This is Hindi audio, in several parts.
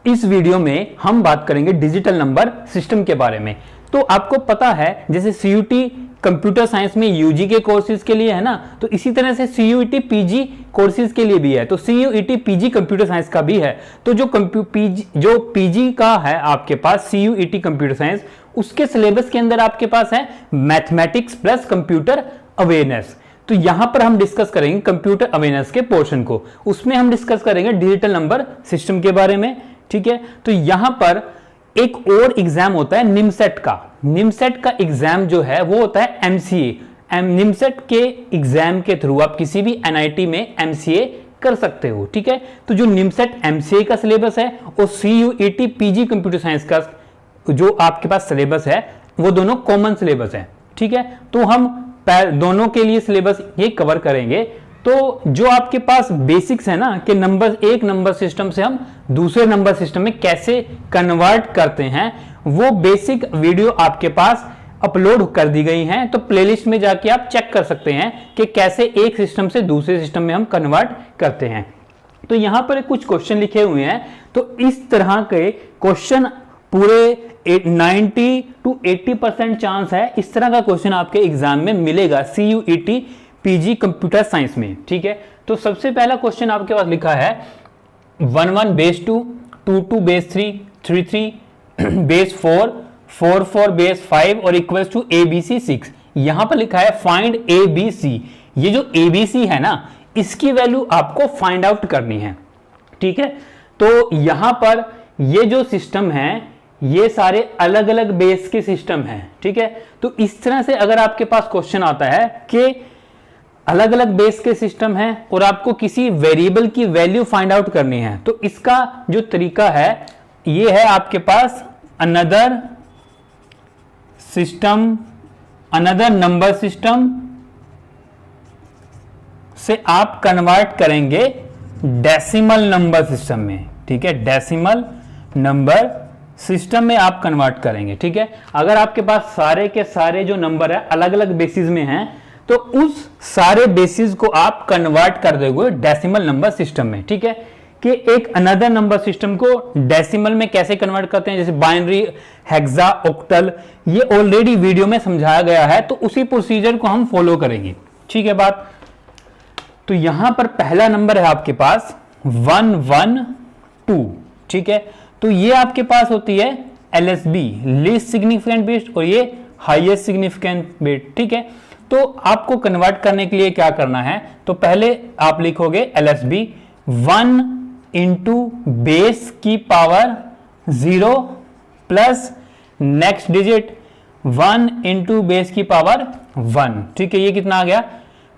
इस वीडियो में हम बात करेंगे डिजिटल नंबर सिस्टम के बारे में। तो आपको पता है जैसे सीयूटी कंप्यूटर साइंस में यूजी के कोर्सेज के लिए है ना, तो इसी तरह से सीयूईटी पीजी कोर्सेज के लिए भी है। तो सीयूईटी पीजी कंप्यूटर साइंस का भी है। तो जो पीजी का है आपके पास सीयूईटी कंप्यूटर साइंस, उसके सिलेबस के अंदर आपके पास है मैथमेटिक्स प्लस कंप्यूटर अवेयरनेस। तो यहां पर हम डिस्कस करेंगे कंप्यूटर अवेयरनेस के पोर्शन को, उसमें हम डिस्कस करेंगे डिजिटल नंबर सिस्टम के बारे में। ठीक है, तो यहां पर एक और एग्जाम होता है निमसेट का। निमसेट का एग्जाम जो है वो होता है एमसीए। निमसेट के एग्जाम के थ्रू आप किसी भी एनआईटी में एमसीए कर सकते हो। ठीक है, तो जो निमसेट एमसीए का सिलेबस है और सीयूईटी पीजी कंप्यूटर साइंस का जो आपके पास सिलेबस है वो दोनों कॉमन सिलेबस है। ठीक है, तो हम दोनों के लिए सिलेबस ये कवर करेंगे। तो जो आपके पास बेसिक्स है ना कि एक नंबर सिस्टम से हम दूसरे नंबर सिस्टम में कैसे कन्वर्ट करते हैं, वो बेसिक वीडियो आपके पास अपलोड कर दी गई हैं। तो प्लेलिस्ट में जाके आप चेक कर सकते हैं कि कैसे एक सिस्टम से दूसरे सिस्टम में हम कन्वर्ट करते हैं। तो यहां पर कुछ क्वेश्चन लिखे हुए हैं। तो इस तरह के क्वेश्चन पूरे 90 to 80% चांस है इस तरह का क्वेश्चन आपके एग्जाम में मिलेगा सीयूईटी पीजी कंप्यूटर साइंस में। ठीक है, तो सबसे पहला क्वेश्चन आपके पास लिखा है 11 बेस 2, 22 बेस 3, 33 बेस 4, 44 बेस 5 और इक्वल्स टू ABC 6। यहां पर लिखा है फाइंड ABC। ये जो ABC है ना, इसकी वैल्यू आपको फाइंड आउट करनी है। ठीक है, तो यहां पर ये जो सिस्टम है ये सारे अलग अलग बेस के सिस्टम हैं। ठीक है, तो इस तरह से अगर आपके पास क्वेश्चन आता है कि अलग अलग बेस के सिस्टम है और आपको किसी वेरिएबल की वैल्यू फाइंड आउट करनी है, तो इसका जो तरीका है ये है आपके पास अनदर नंबर सिस्टम से आप कन्वर्ट करेंगे डेसिमल नंबर सिस्टम में। ठीक है, डेसिमल नंबर सिस्टम में आप कन्वर्ट करेंगे। ठीक है, अगर आपके पास सारे के सारे जो नंबर है अलग अलग बेसिस में हैं, तो उस सारे बेसिस को आप कन्वर्ट कर दोगे डेसिमल नंबर सिस्टम में। ठीक है, कि एक अनदर नंबर सिस्टम को डेसिमल में कैसे कन्वर्ट करते हैं, जैसे बाइनरी, हेक्सा, ऑक्टल, ये ऑलरेडी वीडियो में समझाया गया है। तो उसी प्रोसीजर को हम फॉलो करेंगे। ठीक है बात। तो यहां पर पहला नंबर है आपके पास 112। ठीक है, तो ये आपके पास होती है LSB, लीस्ट सिग्निफिकेंट बिट, और ये हाईएस्ट सिग्निफिकेंट बिट। ठीक है, तो आपको कन्वर्ट करने के लिए क्या करना है, तो पहले आप लिखोगे LSB 1 इंटू बेस की power 0 plus next digit 1 into base की पावर 1। ठीक है, ये कितना आ गया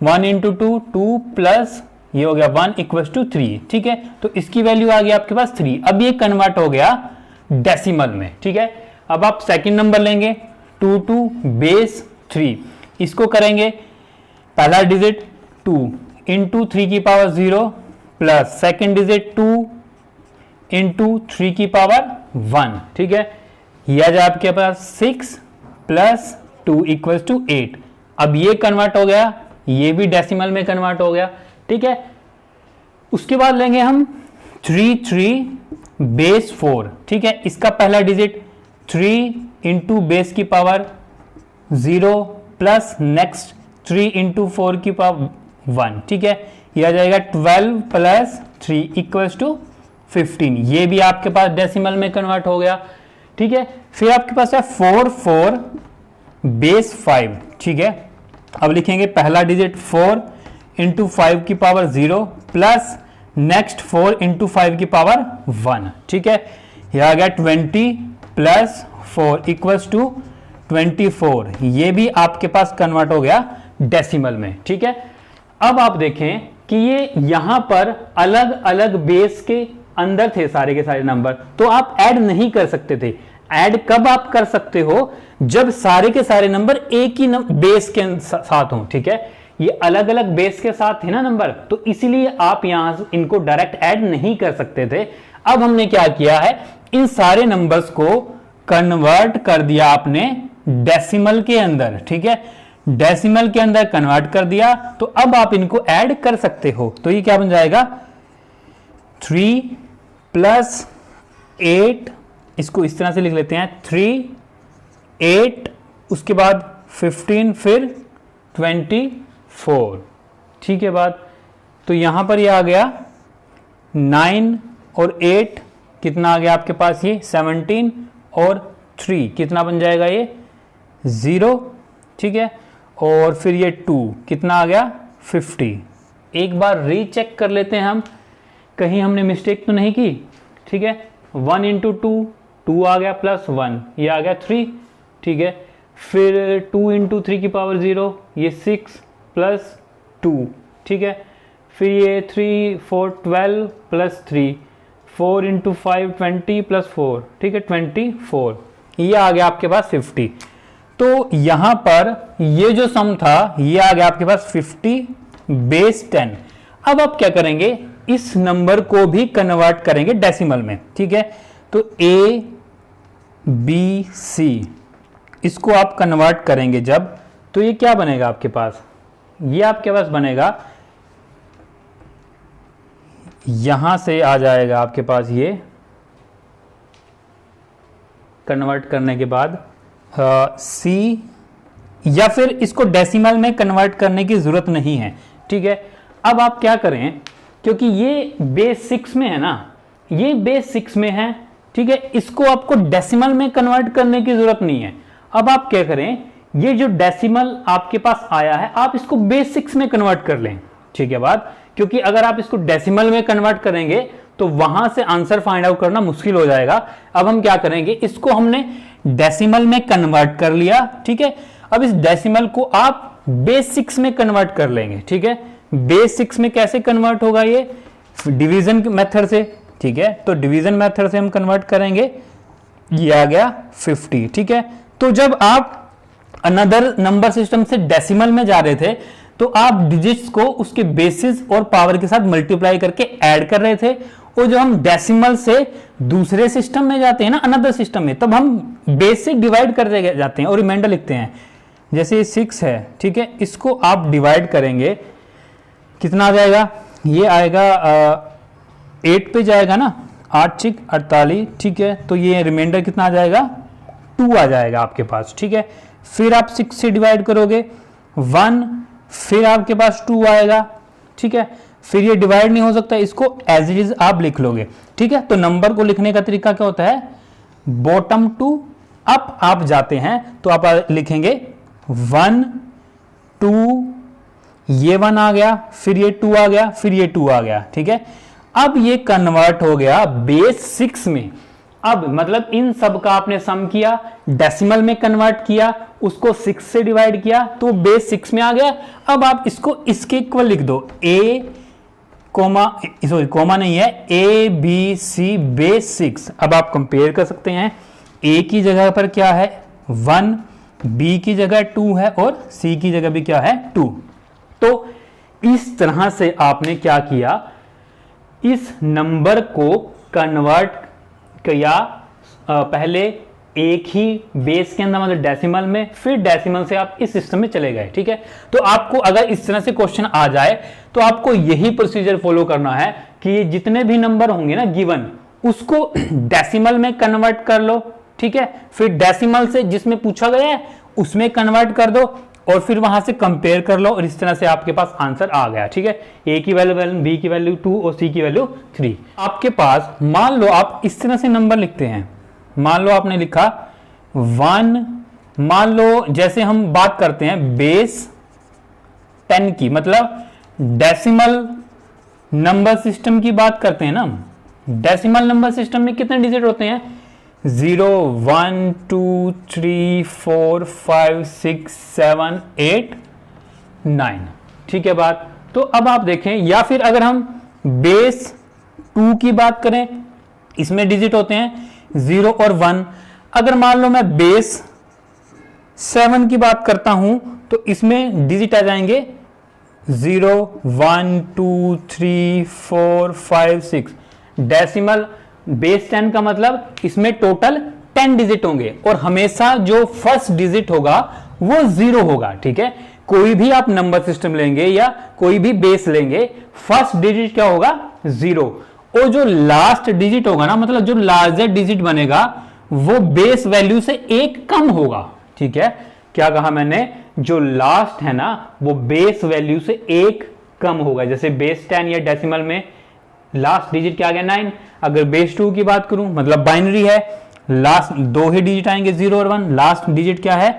1 इंटू 2 प्लस ये हो गया 1 इक्वल्स टू 3। ठीक है, तो इसकी वैल्यू आ गई आपके पास 3। अब ये कन्वर्ट हो गया डेसिमल में। ठीक है, अब आप सेकंड नंबर लेंगे 2 बेस 3, इसको करेंगे पहला डिजिट 2 इंटू 3 की power 0 plus second digit 2 into 3 की पावर 1। ठीक है, ये आ जाए आपके पास 6 प्लस 2 इक्वल्स टू 8। अब ये कन्वर्ट हो गया, ये भी डेसिमल में कन्वर्ट हो गया। ठीक है, उसके बाद लेंगे हम 3 बेस 4। ठीक है, इसका पहला डिजिट 3 इंटू बेस की पावर 0 प्लस नेक्स्ट 3 इंटू 4 की पावर 1। ठीक है, यह आ जाएगा 12 प्लस 3 इक्वल्स टू 15। ये भी आपके पास डेसिमल में कन्वर्ट हो गया। ठीक है, फिर आपके पास है 4 बेस 5। ठीक है, अब लिखेंगे पहला डिजिट 4 इंटू 5 की पावर 0 प्लस नेक्स्ट 4 इंटू 5 की पावर 1। ठीक है, यह आ गया 20 प्लस 4 इक्वल्स टू 24। ये भी आपके पास कन्वर्ट हो गया डेसिमल में। ठीक है, अब आप देखें कि ये यहां पर अलग अलग बेस के अंदर थे सारे के सारे नंबर, तो आप ऐड नहीं कर सकते थे। ऐड कब आप कर सकते हो, जब सारे के सारे नंबर एक ही बेस के साथ हों। ठीक है, ये अलग अलग बेस के साथ थे ना नंबर, तो इसलिए आप यहां से इनको डायरेक्ट ऐड नहीं कर सकते थे। अब हमने क्या किया है, इन सारे नंबर्स को कन्वर्ट कर दिया आपने डेसिमल के अंदर। ठीक है, डेसिमल के अंदर कन्वर्ट कर दिया, तो अब आप इनको ऐड कर सकते हो। तो ये क्या बन जाएगा 3 प्लस 8, इसको इस तरह से लिख लेते हैं 3, 8, उसके बाद 15, फिर 24। ठीक है बात। तो यहां पर ये आ गया 9 और 8 कितना आ गया आपके पास, ये 17 और 3 कितना बन जाएगा, ये 0। ठीक है, और फिर ये 2 कितना आ गया 50। एक बार रीचेक कर लेते हैं हम, कहीं हमने मिस्टेक तो नहीं की। ठीक है, 1 इंटू 2 आ गया प्लस 1, ये आ गया 3। ठीक है, फिर 2 इंटू 3 की पावर 0, ये 6 प्लस 2। ठीक है, फिर ये 3 4 12 प्लस 3, 4 इंटू 5 20 प्लस 4। ठीक है, 24, ये आ गया आपके पास 50। तो यहां पर ये जो सम था ये आ गया आपके पास 50 बेस 10। अब आप क्या करेंगे, इस नंबर को भी कन्वर्ट करेंगे डेसिमल में। ठीक है, तो A B C इसको आप कन्वर्ट करेंगे जब, तो ये क्या बनेगा आपके पास, ये आपके पास बनेगा, यहां से आ जाएगा आपके पास ये कन्वर्ट करने के बाद C, या फिर इसको डेसिमल में कन्वर्ट करने की जरूरत नहीं है। ठीक है, अब आप क्या करें, क्योंकि ये बेस 6 में है ना, ये बेस 6 में है। ठीक है, इसको आपको डेसिमल में कन्वर्ट करने की जरूरत नहीं है। अब आप क्या करें, ये जो डेसिमल आपके पास आया है आप इसको बेस 6 में कन्वर्ट कर लें। ठीक है बात, क्योंकि अगर आप इसको डेसिमल में कन्वर्ट करेंगे तो वहां से आंसर फाइंड आउट करना मुश्किल हो जाएगा। अब हम क्या करेंगे, इसको हमने डेसिमल में कन्वर्ट कर लिया। ठीक है, अब इस डेसिमल को आप बेस 6 में कन्वर्ट कर लेंगे। ठीक है, बेस 6 में कैसे कन्वर्ट होगा, ये डिवीजन मेथड से। ठीक है, तो डिवीजन मेथड से हम कन्वर्ट करेंगे, ये आ गया 50। ठीक है, तो जब आप अनदर नंबर सिस्टम से डेसिमल में जा रहे थे तो आप डिजिट्स को उसके बेसिस और पावर के साथ मल्टीप्लाई करके ऐड कर रहे थे, और जब हम डेसिमल से दूसरे सिस्टम में जाते हैं ना, अनदर सिस्टम में, तब हम बेस से डिवाइड करते जाते हैं और रिमाइंडर लिखते हैं। जैसे ये 6 है, ठीक है, इसको आप डिवाइड करेंगे, कितना आ जाएगा, ये आएगा 8 पे जाएगा ना, 8 6 48। ठीक है, तो ये रिमाइंडर कितना आ जाएगा, 2 आ जाएगा आपके पास। ठीक है, फिर आप 6 से डिवाइड करोगे 1, फिर आपके पास 2 आएगा। ठीक है, फिर ये डिवाइड नहीं हो सकता, इसको एज इट इज आप लिख लोगे। ठीक है, तो नंबर को लिखने का तरीका क्या होता है, बॉटम टू अप आप जाते हैं, तो आप लिखेंगे 1 2, ये 1 आ गया, फिर ये 2 आ गया, फिर ये 2 आ गया। ठीक है, अब ये कन्वर्ट हो गया बेस 6 में। अब मतलब इन सब का आपने सम किया, डेसिमल में कन्वर्ट किया, उसको 6 से डिवाइड किया, तो बेस 6 में आ गया। अब आप इसको इसके इक्वल लिख दो, ए कोमा, सॉरी कोमा नहीं है, ए बी सी बेस 6। अब आप कंपेयर कर सकते हैं, ए की जगह पर क्या है 1, बी की जगह 2 है, और सी की जगह भी क्या है 2। तो इस तरह से आपने क्या किया, इस नंबर को कन्वर्ट किया, पहले एक ही बेस के अंदर मतलब डेसिमल में, फिर डेसिमल से आप इस सिस्टम में चले गए। ठीक है, तो आपको अगर इस तरह से क्वेश्चन आ जाए तो आपको यही प्रोसीजर फॉलो करना है कि ये जितने भी नंबर होंगे ना गिवन, उसको डेसिमल में कन्वर्ट कर लो। ठीक है, फिर डेसिमल से जिसमें पूछा गया है उसमें कन्वर्ट कर दो, और फिर वहां से कंपेयर कर लो, और इस तरह से आपके पास आंसर आ गया। ठीक है, ए की वैल्यू 1, बी की वैल्यू 2 और सी की वैल्यू 3। आपके पास मान लो आप इस तरह से नंबर लिखते हैं, मान लो आपने लिखा 1, मान लो जैसे हम बात करते हैं बेस 10 की, मतलब डेसिमल नंबर सिस्टम की बात करते हैं ना, डेसिमल नंबर सिस्टम में कितने डिजिट होते हैं, 0 1 2 3 4 5 6 7 8 9। ठीक है बात। तो अब आप देखें, या फिर अगर हम बेस 2 की बात करें, इसमें डिजिट होते हैं 0 और 1। अगर मान लो मैं बेस 7 की बात करता हूं तो इसमें डिजिट आ जाएंगे 0 1 2 3 4 5 6। डेसिमल बेस 10 का मतलब इसमें टोटल 10 डिजिट होंगे, और हमेशा जो फर्स्ट डिजिट होगा वो 0 होगा। ठीक है, कोई भी आप नंबर सिस्टम लेंगे या कोई भी बेस लेंगे, फर्स्ट डिजिट क्या होगा 0, और जो लास्ट डिजिट होगा ना, मतलब जो लार्जेस्ट डिजिट बनेगा वो बेस वैल्यू से एक कम होगा। ठीक है, क्या कहा मैंने, जो लास्ट है ना वो बेस वैल्यू से एक कम होगा। जैसे बेस 10 या डेसिमल में लास्ट डिजिट क्या आ गया 9। अगर बेस 2 की बात करूं, मतलब बाइनरी है, लास्ट दो ही डिजिट आएंगे 0 और 1, लास्ट डिजिट क्या है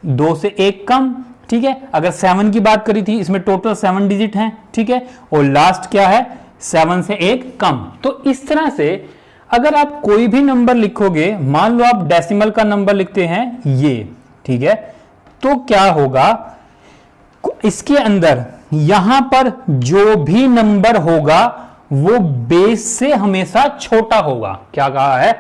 2 से एक कम। ठीक है, अगर 7 की बात करी थी, इसमें टोटल 7 डिजिट हैं। ठीक है, और लास्ट क्या है 7 से एक कम। तो इस तरह से अगर आप कोई भी नंबर लिखोगे, मान लो आप डेसिमल का नंबर लिखते हैं ये, ठीक है, तो क्या होगा, इसके अंदर यहां पर जो भी नंबर होगा वो बेस से हमेशा छोटा होगा। क्या कहा है,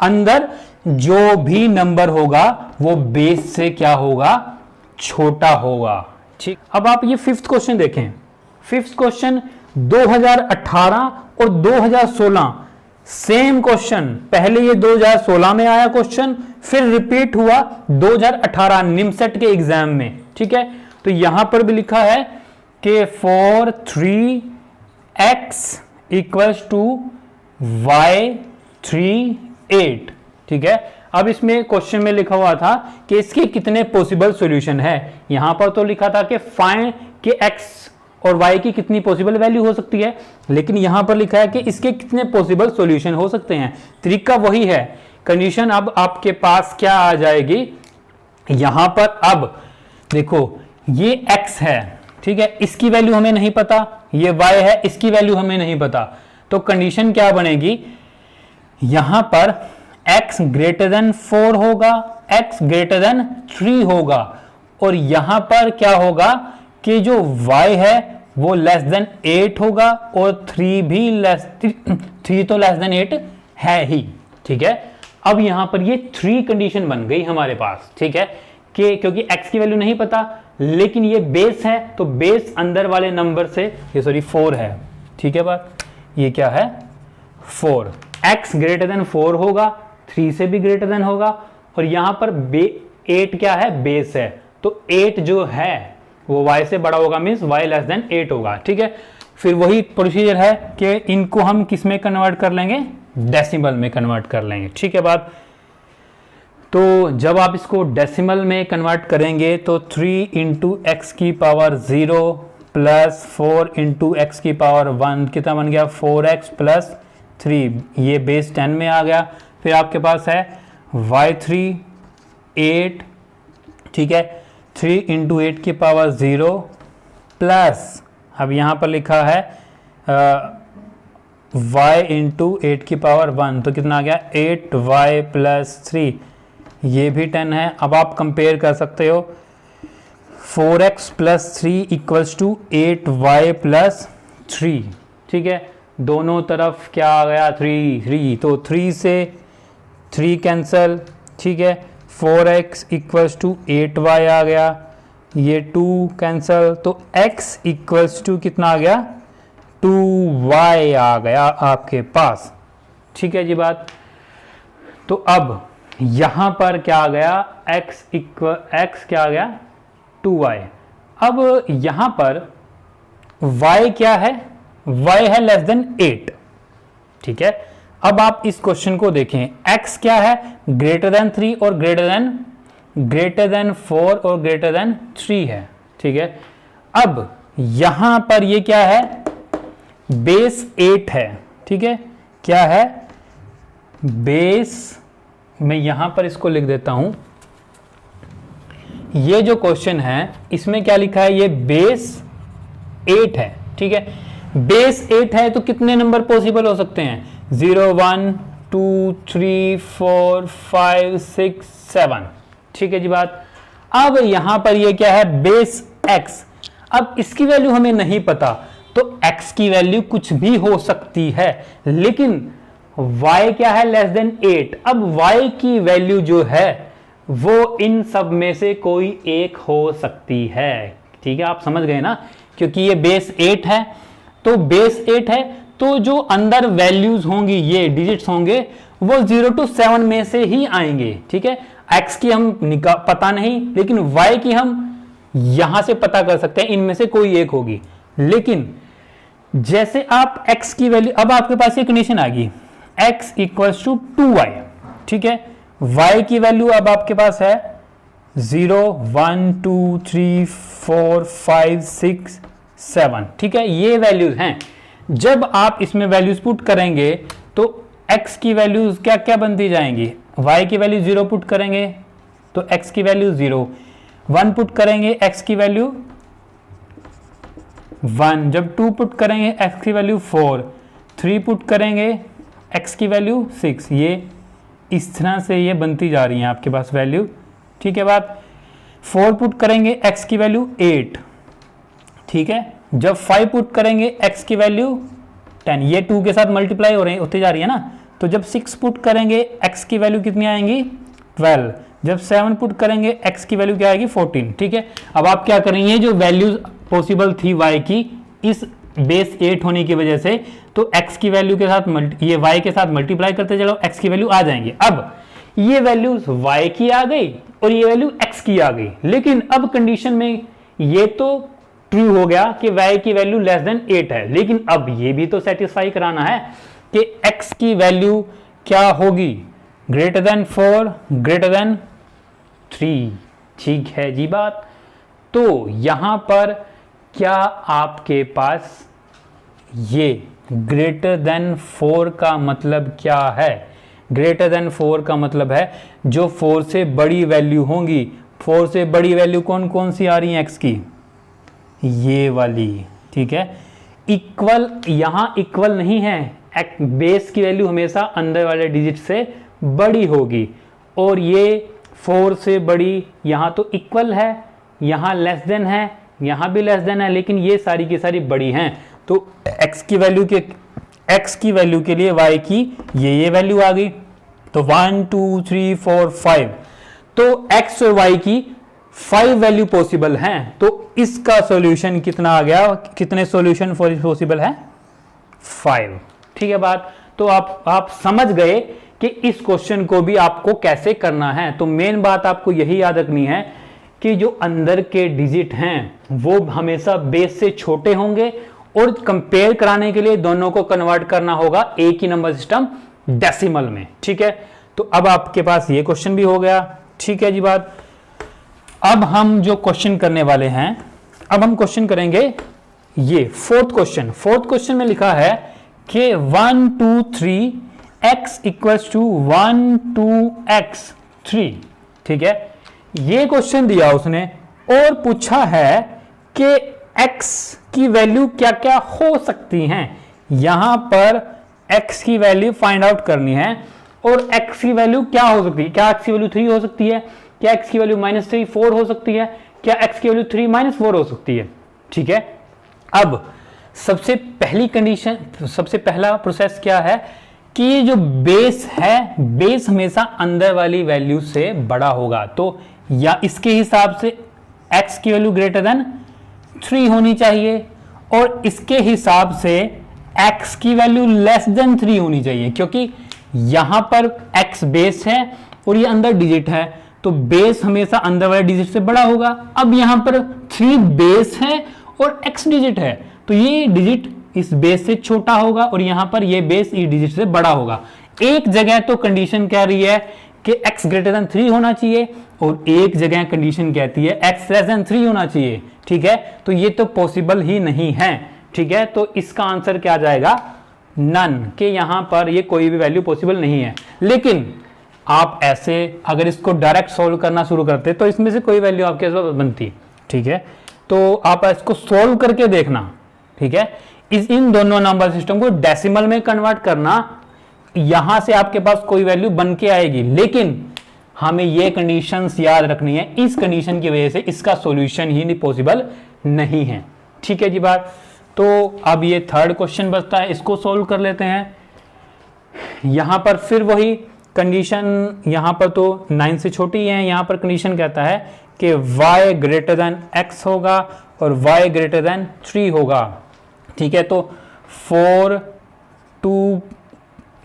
अंदर जो भी नंबर होगा वो बेस से क्या होगा, छोटा होगा। ठीक, अब आप ये 5th क्वेश्चन देखें। 5th क्वेश्चन 2018 और 2016 सेम क्वेश्चन, पहले ये 2016 में आया क्वेश्चन, फिर रिपीट हुआ 2018 निमसेट के एग्जाम में। ठीक है, तो यहां पर भी लिखा है कि for 3x equals to y 3 8। ठीक है, अब इसमें क्वेश्चन में लिखा हुआ था कि इसके कितने पॉसिबल सॉल्यूशन है। यहां पर तो लिखा था कि फाइंड कि x और y की कितनी पॉसिबल वैल्यू हो सकती है, लेकिन यहां पर लिखा है कि इसके कितने पॉसिबल सॉल्यूशन हो सकते हैं। तरीका वही है, कंडीशन अब आपके पास क्या आ जाएगी, यहां पर अब देखो ये x है, ठीक है, इसकी वैल्यू हमें नहीं पता, ये y है, इसकी वैल्यू हमें नहीं पता, तो कंडीशन क्या बनेगी, यहां पर x ग्रेटर देन 4 होगा, x ग्रेटर देन 3 होगा, और यहां पर क्या होगा कि जो y है वो लेस देन 8 होगा, और 3 भी लेस 3 तो लेस देन 8 है ही। ठीक है, अब यहां पर ये 3 कंडीशन बन गई हमारे पास। ठीक है, कि क्योंकि x की वैल्यू नहीं पता, लेकिन ये बेस है, तो बेस अंदर वाले नंबर से ये 4 है। ठीक है बात, ये क्या है 4, x ग्रेटर देन 4 होगा, 3 से भी ग्रेटर देन होगा, और यहां पर 8 क्या है, बेस है, तो 8 जो है वो y से बड़ा होगा, मींस y लेस देन 8 होगा। ठीक है, फिर वही प्रोसीजर है कि इनको हम किस में कन्वर्ट कर लेंगे, डेसिमल में कन्वर्ट कर लेंगे। ठीक है बात, तो जब आप इसको डेसिमल में कन्वर्ट करेंगे तो 3 इंटू एक्स की पावर 0 प्लस 4 इंटू एक्स की पावर 1 कितना बन गया, 4x प्लस 3, ये बेस 10 में आ गया। फिर आपके पास है y3 8, ठीक है, 3 इंटू 8 की पावर 0 प्लस, अब यहाँ पर लिखा है y इंटू 8 की पावर 1, तो कितना आ गया 8y प्लस 3, ये भी 10 है। अब आप कंपेयर कर सकते हो, 4x plus 3 equals to 8y plus 3। ठीक है, दोनों तरफ क्या आ गया 3, तो 3 से 3 कैंसल। ठीक है, 4x इक्वल्स टू 8y आ गया, ये 2 कैंसल, तो x इक्वल्स टू कितना आ गया 2y आ गया आपके पास। ठीक है जी बात, तो अब यहां पर क्या आ गया, x क्या आ गया 2y। अब यहां पर y क्या है, y है लेस देन 8। ठीक है, अब आप इस क्वेश्चन को देखें, x क्या है ग्रेटर देन 3 और ग्रेटर देन 4 और ग्रेटर देन 3 है। ठीक है, अब यहां पर ये क्या है, बेस 8 है। ठीक है, क्या है बेस, मैं यहां पर इसको लिख देता हूं, ये जो क्वेश्चन है इसमें क्या लिखा है, ये बेस 8 है। ठीक है, बेस 8 है तो कितने नंबर पॉसिबल हो सकते हैं, 0 1 2 3 4 5 6 7। ठीक है जी बात, अब यहां पर ये क्या है बेस x, अब इसकी वैल्यू हमें नहीं पता, तो x की वैल्यू कुछ भी हो सकती है, लेकिन y क्या है लेस देन 8। अब y की वैल्यू जो है वो इन सब में से कोई एक हो सकती है। ठीक है, आप समझ गए ना, क्योंकि ये बेस 8 है, तो बेस 8 है तो जो अंदर वैल्यूज होंगी, ये डिजिट्स होंगे, वो 0 to 7 में से ही आएंगे। ठीक है, x की हम पता नहीं, लेकिन y की हम यहां से पता कर सकते हैं, इनमें से कोई एक होगी। लेकिन जैसे आप x की वैल्यू, अब आपके पास ये कंडीशन आ गई x इक्वल्स टू 2y, ठीक है। y की वैल्यू अब आपके पास है 0 1 2 3 4 5 6 7, ठीक है, ये वैल्यूज हैं। जब आप इसमें वैल्यूज पुट करेंगे तो x की वैल्यूज क्या क्या बनती जाएंगी, y की वैल्यू 0 पुट करेंगे तो x की वैल्यू 0, 1 पुट करेंगे x की वैल्यू 1, जब 2 पुट करेंगे x की वैल्यू 4, 3 पुट करेंगे x की वैल्यू 6, ये इस तरह से ये बनती जा रही है आपके पास वैल्यू, ठीक है बात। 4 पुट करेंगे x की वैल्यू 8, ठीक है। जब 5 पुट करेंगे x की वैल्यू 10, ये 2 के साथ मल्टीप्लाई हो रहे होती जा रही है ना, तो जब 6 पुट करेंगे x की वैल्यू कितनी आएंगी 12, जब 7 पुट करेंगे x की वैल्यू क्या आएगी 14, ठीक है। अब आप क्या करेंगे, जो वैल्यूज पॉसिबल थी y की इस बेस 8 होने की वजह से, तो x की वैल्यू के साथ ये y के साथ मल्टीप्लाई करते चलो, x की वैल्यू आ जाएंगे। अब ये वैल्यूज y की आ गई और ये वैल्यू x की आ गई, लेकिन अब कंडीशन में ये तो ट्रू हो गया कि y की वैल्यू लेस देन 8 है, लेकिन अब ये भी तो सेटिस्फाई कराना है कि x की वैल्यू क्या होगी, ग्रेटर देन 4 ग्रेटर देन 3, ठीक है जी बात। तो यहां पर क्या आपके पास ये ग्रेटर देन 4 का मतलब क्या है, ग्रेटर देन 4 का मतलब है जो 4 से बड़ी वैल्यू होंगी। 4 से बड़ी वैल्यू कौन कौन सी आ रही है x की, ये वाली, ठीक है। इक्वल, यहां इक्वल नहीं है, बेस की वैल्यू हमेशा अंदर वाले डिजिट से बड़ी होगी, और ये 4 से बड़ी, यहां तो इक्वल है, यहां लेस देन है, यहां भी लेस देन है, लेकिन ये सारी की सारी बड़ी हैं। तो x की वैल्यू के लिए y की ये वैल्यू आ गई, तो 1 2 3 4 5, तो x और y की 5 वैल्यू पॉसिबल हैं। तो इसका सॉल्यूशन कितना आ गया, कितने सॉल्यूशन पॉसिबल है 5, ठीक है बात। तो आप समझ गए कि इस क्वेश्चन को भी आपको कैसे करना है। तो मेन बात आपको यही याद रखनी है कि जो अंदर के डिजिट हैं वो हमेशा बेस से छोटे होंगे, और कंपेयर कराने के लिए दोनों को कन्वर्ट करना होगा एक ही नंबर सिस्टम डेसिमल में, ठीक है। तो अब आपके पास ये क्वेश्चन भी हो गया, ठीक है जी बात। अब हम जो क्वेश्चन करने वाले हैं, अब हम क्वेश्चन करेंगे ये फोर्थ क्वेश्चन में लिखा है कि 1 2 3 x इक्वल्स टू 1 2 x 3, ठीक है। ये क्वेश्चन दिया उसने और पूछा है कि x की वैल्यू क्या क्या हो सकती हैं। यहां पर x की वैल्यू फाइंड आउट करनी है, और x की वैल्यू क्या हो सकती है, क्या x की वैल्यू 3 हो सकती है, क्या x की वैल्यू -3 4 हो सकती है, क्या x की वैल्यू 3 -4 हो सकती है, ठीक है। अब सबसे पहली कंडीशन, सबसे पहला प्रोसेस क्या है कि ये जो बेस है, बेस हमेशा अंदर वाली वैल्यू से बड़ा होगा, तो या इसके हिसाब से x की वैल्यू ग्रेटर देन 3 होनी चाहिए, और इसके हिसाब से x की वैल्यू लेस देन 3 होनी चाहिए, क्योंकि यहां पर x बेस है और ये अंदर डिजिट है, तो बेस हमेशा अंदर वाले डिजिट से बड़ा होगा। अब यहां पर 3 बेस है और x डिजिट है, तो ये डिजिट इस बेस से छोटा होगा और यहां पर ये बेस इस डिजिट से बड़ा होगा। एक जगह तो कंडीशन कह रही है कि x ग्रेटर देन 3 होना चाहिए, और एक जगह कंडीशन कहती है x लेस देन 3 होना चाहिए, ठीक है। तो ये तो पॉसिबल ही नहीं है, ठीक है। तो इसका आंसर क्या जाएगा, नन, के यहां पर ये कोई भी वैल्यू पॉसिबल नहीं है। लेकिन आप ऐसे अगर इसको डायरेक्ट सोल्व करना शुरू करते तो इसमें से कोई वैल्यू आपके पास बनती, ठीक है। तो आप इसको सोल्व करके देखना, ठीक है। इन दोनों नंबर सिस्टम को डेसिमल में कन्वर्ट करना, यहां से आपके पास कोई वैल्यू बन के आएगी, लेकिन हमें ये कंडीशंस याद रखनी है। इस कंडीशन की वजह से इसका सॉल्यूशन ही पॉसिबल नहीं है, ठीक है जी बात। तो अब ये थर्ड क्वेश्चन बचता है, इसको सोल्व कर लेते हैं। यहां पर फिर वही कंडीशन, यहां पर तो 9 से छोटी है, यहां पर कंडीशन कहता है कि y ग्रेटर देन x होगा और y ग्रेटर देन 3 होगा, ठीक है। तो 4 2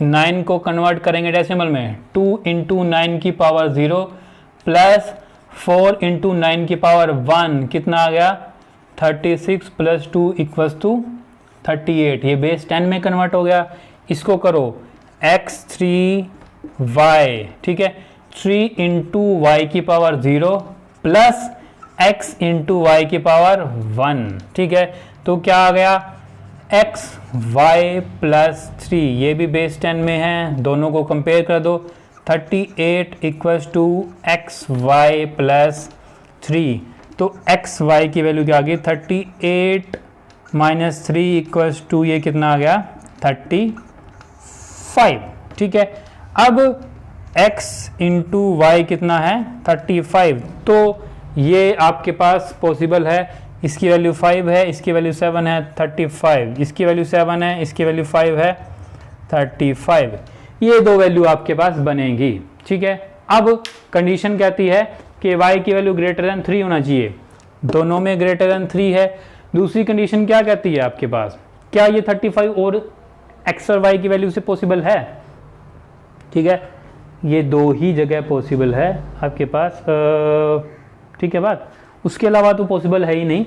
9 को कन्वर्ट करेंगे डेसिमल में, 2 इंटू 9 की पावर 0 प्लस 4 इंटू 9 की पावर 1, कितना आ गया 36 प्लस 2 इक्वल्स टू 38, ये बेस 10 में कन्वर्ट हो गया। इसको करो x3y, ठीक है, 3 इंटू वाई की power 0 plus x into Y की पावर 1, ठीक है। तो क्या आ गया x y प्लस 3, ये भी बेस 10 में है, दोनों को कंपेयर कर दो। 38 equals to X Y plus 3, तो एक्स वाई की वैल्यू क्या आ गई 38 माइनस 3 इक्वल्स टू ये कितना आ गया 35, ठीक है। अब x इंटू वाई कितना है 35, तो ये आपके पास पॉसिबल है। इसकी वैल्यू 5 है, इसकी वैल्यू 7 है 35, इसकी वैल्यू 7 है, इसकी वैल्यू 5 है 35, ये दो वैल्यू आपके पास बनेगी, ठीक है। अब कंडीशन कहती है कि y की वैल्यू ग्रेटर देन 3 होना चाहिए, दोनों में ग्रेटर देन 3 है। दूसरी कंडीशन क्या कहती है आपके पास, क्या ये 35 और x और y की वैल्यू से पॉसिबल है, ठीक है। ये दो ही जगह पॉसिबल है आपके पास, ठीक है बात, उसके अलावा तो पॉसिबल है ही नहीं,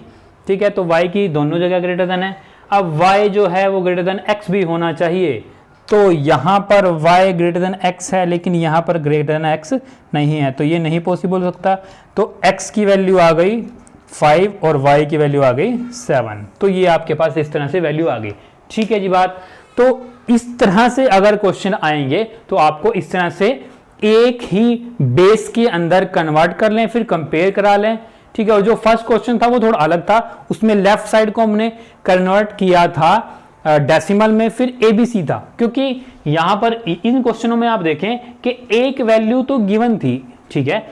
ठीक है। तो y की दोनों जगह ग्रेटर देन है। अब y जो है वो ग्रेटर देन x भी होना चाहिए, तो यहाँ पर y ग्रेटर देन x है लेकिन यहाँ पर ग्रेटर देन x नहीं है, तो ये नहीं पॉसिबल हो सकता। तो x की वैल्यू आ गई 5 और y की वैल्यू आ गई 7, तो ये आपके पास इस तरह से वैल्यू आ गई, ठीक है जी बात। तो इस तरह से अगर क्वेश्चन आएंगे तो आपको इस तरह से एक ही बेस के अंदर कन्वर्ट कर लें, फिर कंपेयर करा लें, ठीक है। और जो फर्स्ट क्वेश्चन था वो थोड़ा अलग था, उसमें लेफ्ट साइड को हमने कन्वर्ट किया था डेसिमल में, फिर एबीसी था, क्योंकि यहां पर इन क्वेश्चनों में आप देखें कि एक वैल्यू तो गिवन थी, ठीक है,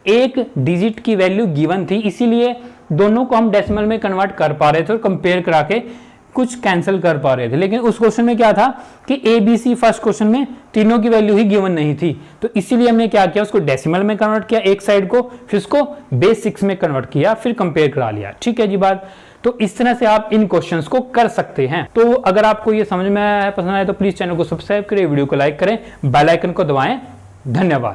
एक डिजिट की वैल्यू गिवन थी, इसीलिए दोनों को हम डेसिमल में कन्वर्ट कर पा रहे थे और कंपेयर करा के कुछ कैंसिल कर पा रहे थे। लेकिन उस क्वेश्चन में क्या था कि एबीसी फर्स्ट क्वेश्चन में तीनों की वैल्यू ही गिवन नहीं थी, तो इसीलिए हमने क्या किया, उसको डेसिमल में कन्वर्ट किया एक साइड को, फिर उसको बेस 6 में कन्वर्ट किया, फिर कंपेयर करा लिया, ठीक है जी बात। तो इस तरह से आप इन क्वेश्चंस को कर सकते हैं। तो अगर आपको ये समझ में आया, पसंद आए तो प्लीज चैनल को सब्सक्राइब करें, वीडियो को लाइक करें, बेल आइकन को दबाएं। धन्यवाद।